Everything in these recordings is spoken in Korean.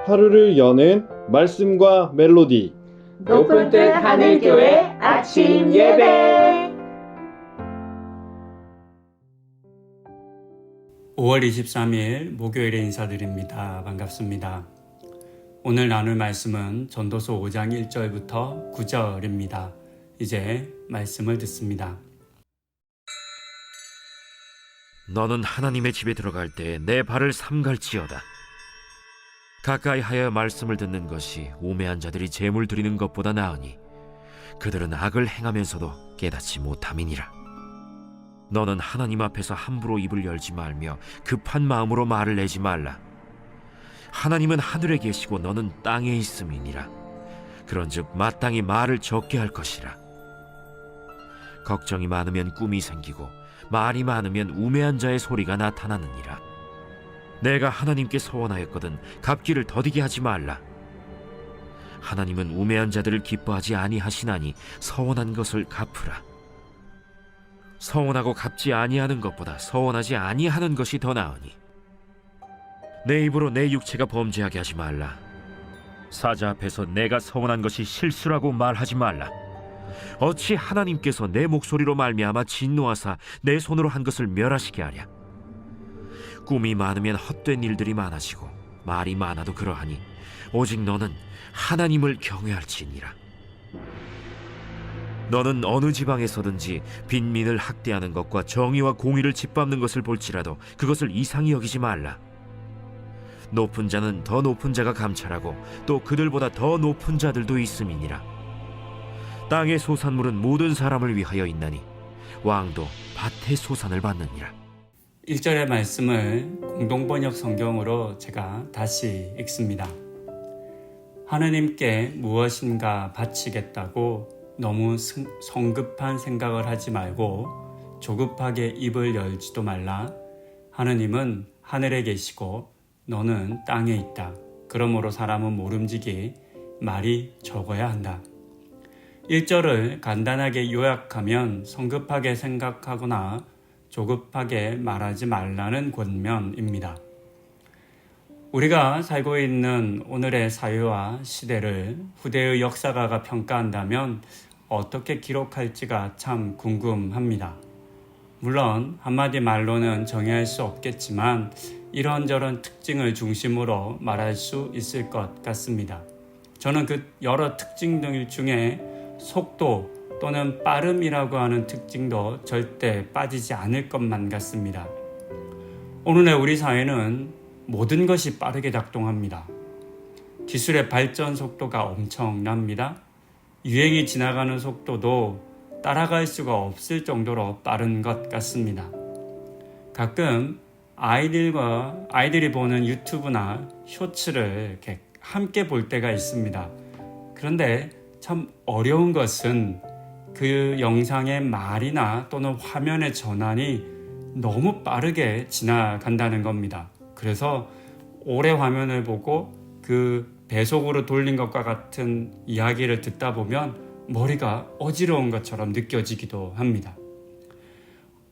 하루를 여는 말씀과 멜로디. 높은 뜻 하늘교회 아침 예배. 5월 23일 목요일에 인사드립니다. 반갑습니다. 오늘 나눌 말씀은 전도서 5장 1절부터 9절입니다. 이제 말씀을 듣습니다. 너는 하나님의 집에 들어갈 때 내 발을 삼갈지어다. 가까이 하여 말씀을 듣는 것이 우매한 자들이 제물 드리는 것보다 나으니 그들은 악을 행하면서도 깨닫지 못함이니라. 너는 하나님 앞에서 함부로 입을 열지 말며 급한 마음으로 말을 내지 말라. 하나님은 하늘에 계시고 너는 땅에 있음이니라. 그런즉 마땅히 말을 적게 할 것이라. 걱정이 많으면 꿈이 생기고 말이 많으면 우매한 자의 소리가 나타나느니라. 내가 하나님께 서원하였거든 갚기를 더디게 하지 말라. 하나님은 우매한 자들을 기뻐하지 아니하시나니 서원한 것을 갚으라. 서원하고 갚지 아니하는 것보다 서원하지 아니하는 것이 더 나으니 내 입으로 내 육체가 범죄하게 하지 말라. 사자 앞에서 내가 서원한 것이 실수라고 말하지 말라. 어찌 하나님께서 내 목소리로 말미암아 진노하사 내 손으로 한 것을 멸하시게 하랴. 꿈이 많으면 헛된 일들이 많아지고 말이 많아도 그러하니 오직 너는 하나님을 경외할지니라. 너는 어느 지방에서든지 빈민을 학대하는 것과 정의와 공의를 짓밟는 것을 볼지라도 그것을 이상히 여기지 말라. 높은 자는 더 높은 자가 감찰하고 또 그들보다 더 높은 자들도 있음이니라. 땅의 소산물은 모든 사람을 위하여 있나니 왕도 밭의 소산을 받느니라. 1절의 말씀을 공동번역 성경으로 제가 다시 읽습니다. 하느님께 무엇인가 바치겠다고 너무 성급한 생각을 하지 말고 조급하게 입을 열지도 말라. 하느님은 하늘에 계시고 너는 땅에 있다. 그러므로 사람은 모름지기 말이 적어야 한다. 1절을 간단하게 요약하면 성급하게 생각하거나 조급하게 말하지 말라는 권면입니다. 우리가 살고 있는 오늘의 사회와 시대를 후대의 역사가가 평가한다면 어떻게 기록할지가 참 궁금합니다. 물론 한마디 말로는 정의할 수 없겠지만 이런저런 특징을 중심으로 말할 수 있을 것 같습니다. 저는 그 여러 특징들 중에 속도 또는 빠름이라고 하는 특징도 절대 빠지지 않을 것만 같습니다. 오늘의 우리 사회는 모든 것이 빠르게 작동합니다. 기술의 발전 속도가 엄청납니다. 유행이 지나가는 속도도 따라갈 수가 없을 정도로 빠른 것 같습니다. 가끔 아이들이 보는 유튜브나 쇼츠를 이렇게 함께 볼 때가 있습니다. 그런데 참 어려운 것은 그 영상의 말이나 또는 화면의 전환이 너무 빠르게 지나간다는 겁니다. 그래서 오래 화면을 보고 그 배속으로 돌린 것과 같은 이야기를 듣다 보면 머리가 어지러운 것처럼 느껴지기도 합니다.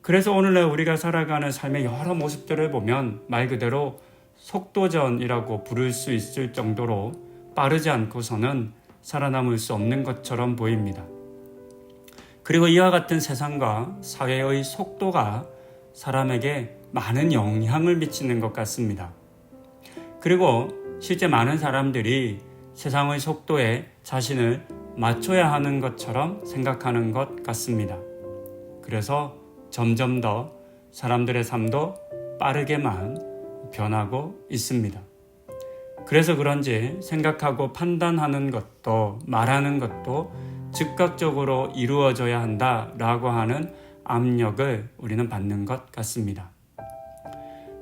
그래서 오늘날 우리가 살아가는 삶의 여러 모습들을 보면 말 그대로 속도전이라고 부를 수 있을 정도로 빠르지 않고서는 살아남을 수 없는 것처럼 보입니다. 그리고 이와 같은 세상과 사회의 속도가 사람에게 많은 영향을 미치는 것 같습니다. 그리고 실제 많은 사람들이 세상의 속도에 자신을 맞춰야 하는 것처럼 생각하는 것 같습니다. 그래서 점점 더 사람들의 삶도 빠르게만 변하고 있습니다. 그래서 그런지 생각하고 판단하는 것도 말하는 것도 즉각적으로 이루어져야 한다라고 하는 압력을 우리는 받는 것 같습니다.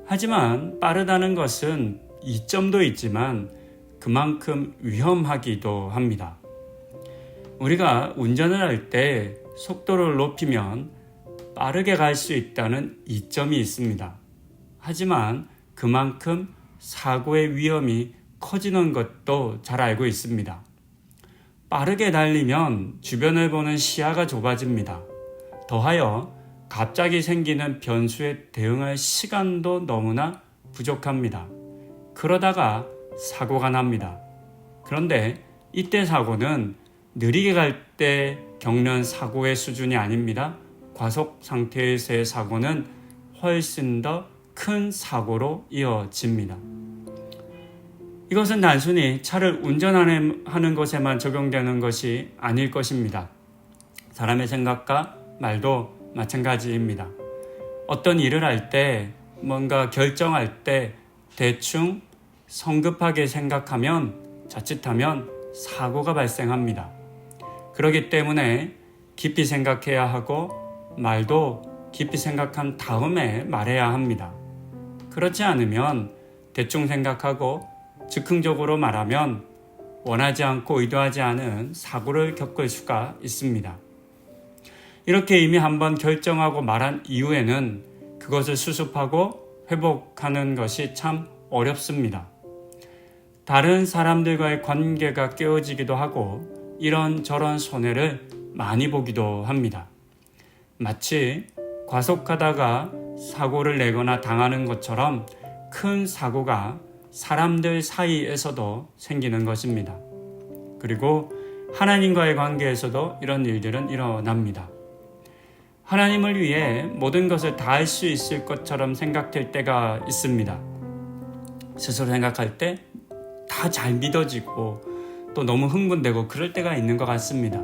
하지만 빠르다는 것은 이점도 있지만 그만큼 위험하기도 합니다. 우리가 운전을 할 때 속도를 높이면 빠르게 갈 수 있다는 이점이 있습니다. 하지만 그만큼 사고의 위험이 커지는 것도 잘 알고 있습니다. 빠르게 달리면 주변을 보는 시야가 좁아집니다. 더하여 갑자기 생기는 변수에 대응할 시간도 너무나 부족합니다. 그러다가 사고가 납니다. 그런데 이때 사고는 느리게 갈 때 겪는 사고의 수준이 아닙니다. 과속 상태에서의 사고는 훨씬 더 큰 사고로 이어집니다. 이것은 단순히 차를 운전하는 것에만 적용되는 것이 아닐 것입니다. 사람의 생각과 말도 마찬가지입니다. 어떤 일을 할 때, 뭔가 결정할 때 대충 성급하게 생각하면 자칫하면 사고가 발생합니다. 그렇기 때문에 깊이 생각해야 하고 말도 깊이 생각한 다음에 말해야 합니다. 그렇지 않으면 대충 생각하고 즉흥적으로 말하면 원하지 않고 의도하지 않은 사고를 겪을 수가 있습니다. 이렇게 이미 한번 결정하고 말한 이후에는 그것을 수습하고 회복하는 것이 참 어렵습니다. 다른 사람들과의 관계가 깨어지기도 하고 이런저런 손해를 많이 보기도 합니다. 마치 과속하다가 사고를 내거나 당하는 것처럼 큰 사고가 사람들 사이에서도 생기는 것입니다. 그리고 하나님과의 관계에서도 이런 일들은 일어납니다. 하나님을 위해 모든 것을 다 할 수 있을 것처럼 생각될 때가 있습니다. 스스로 생각할 때 다 잘 믿어지고 또 너무 흥분되고 그럴 때가 있는 것 같습니다.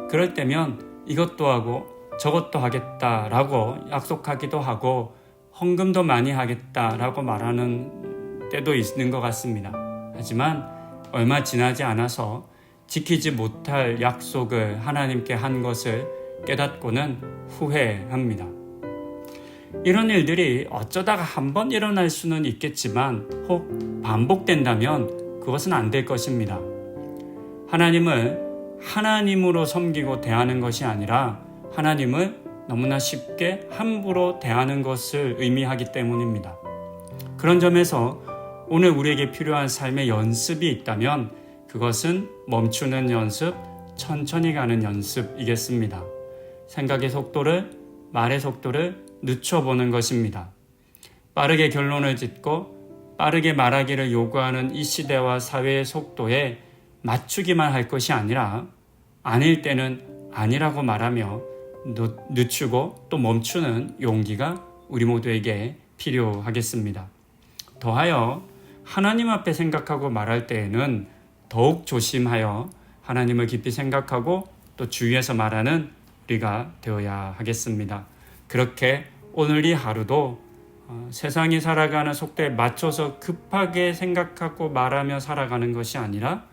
그럴 때면 이것도 하고 저것도 하겠다라고 약속하기도 하고 헌금도 많이 하겠다라고 말하는 때도 있는 것 같습니다. 하지만 얼마 지나지 않아서 지키지 못할 약속을 하나님께 한 것을 깨닫고는 후회합니다. 이런 일들이 어쩌다가 한번 일어날 수는 있겠지만 혹 반복된다면 그것은 안 될 것입니다. 하나님을 하나님으로 섬기고 대하는 것이 아니라 하나님을 너무나 쉽게 함부로 대하는 것을 의미하기 때문입니다. 그런 점에서 오늘 우리에게 필요한 삶의 연습이 있다면 그것은 멈추는 연습, 천천히 가는 연습이겠습니다. 생각의 속도를, 말의 속도를 늦춰보는 것입니다. 빠르게 결론을 짓고 빠르게 말하기를 요구하는 이 시대와 사회의 속도에 맞추기만 할 것이 아니라 아닐 때는 아니라고 말하며 늦추고 또 멈추는 용기가 우리 모두에게 필요하겠습니다. 더하여 하나님 앞에 생각하고 말할 때에는 더욱 조심하여 하나님을 깊이 생각하고 또 주위에서 말하는 우리가 되어야 하겠습니다. 그렇게 오늘 이 하루도 세상이 살아가는 속도에 맞춰서 급하게 생각하고 말하며 살아가는 것이 아니라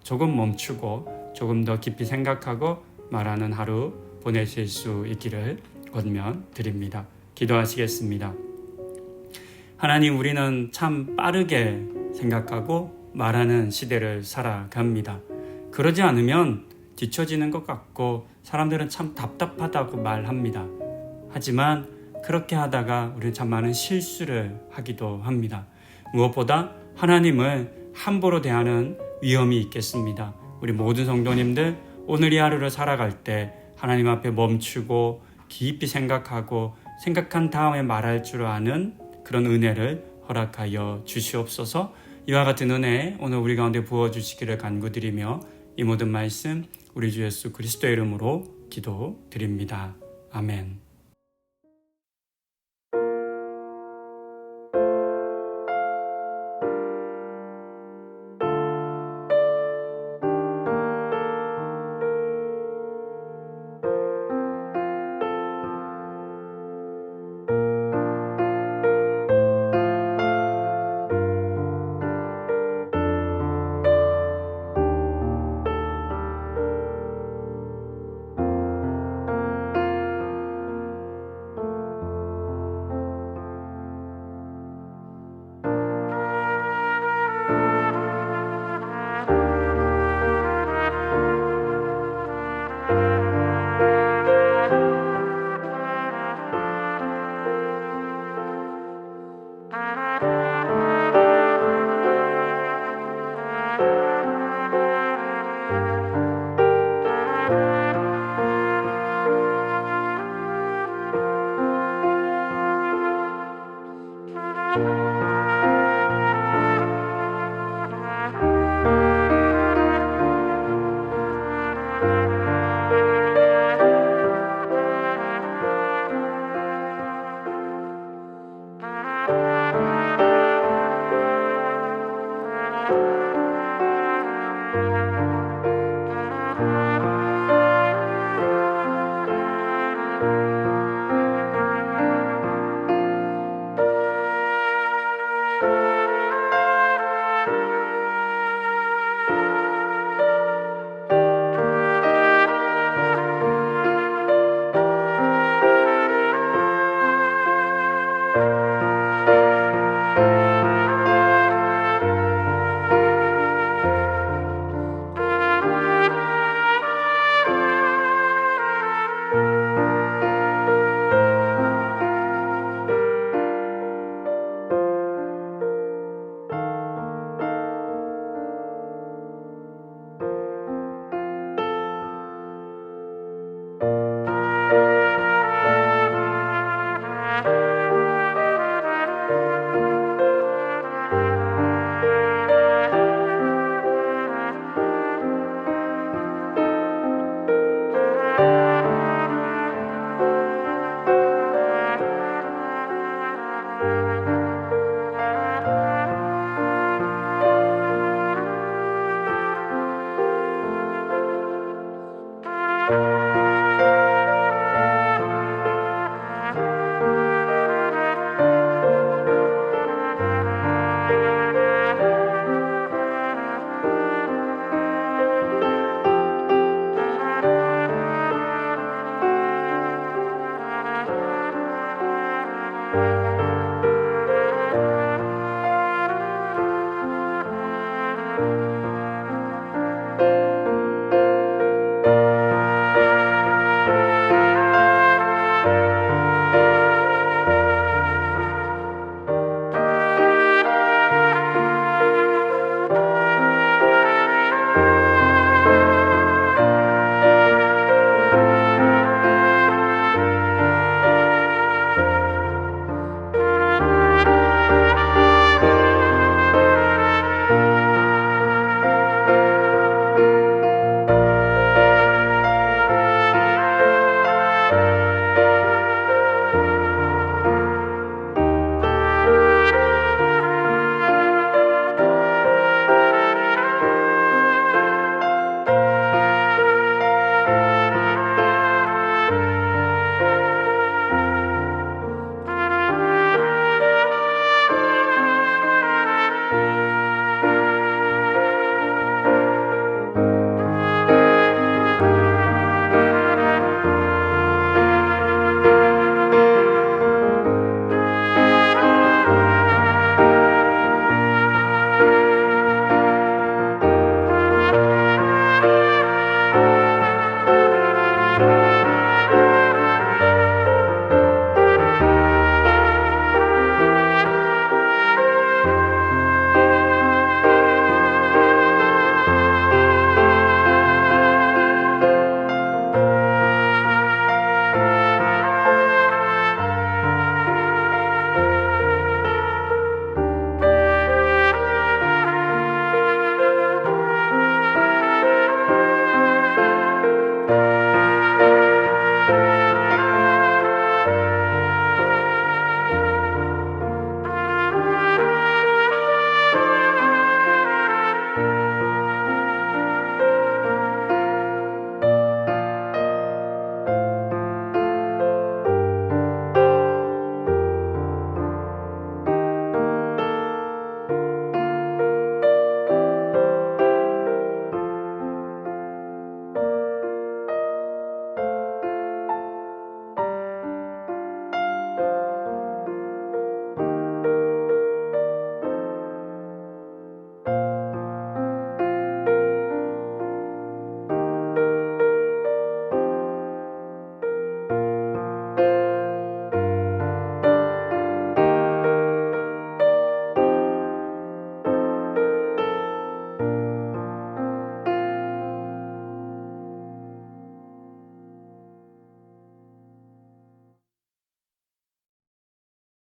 조금 멈추고 조금 더 깊이 생각하고 말하는 하루 보내실 수 있기를 권면 드립니다. 기도하시겠습니다. 하나님, 우리는 참 빠르게 생각하고 말하는 시대를 살아갑니다. 그러지 않으면 뒤처지는 것 같고 사람들은 참 답답하다고 말합니다. 하지만 그렇게 하다가 우리는 참 많은 실수를 하기도 합니다. 무엇보다 하나님을 함부로 대하는 위험이 있겠습니다. 우리 모든 성도님들 오늘 이 하루를 살아갈 때 하나님 앞에 멈추고 깊이 생각하고 생각한 다음에 말할 줄 아는 그런 은혜를 허락하여 주시옵소서. 이와 같은 은혜 오늘 우리 가운데 부어주시기를 간구드리며 이 모든 말씀 우리 주 예수 그리스도의 이름으로 기도드립니다. 아멘.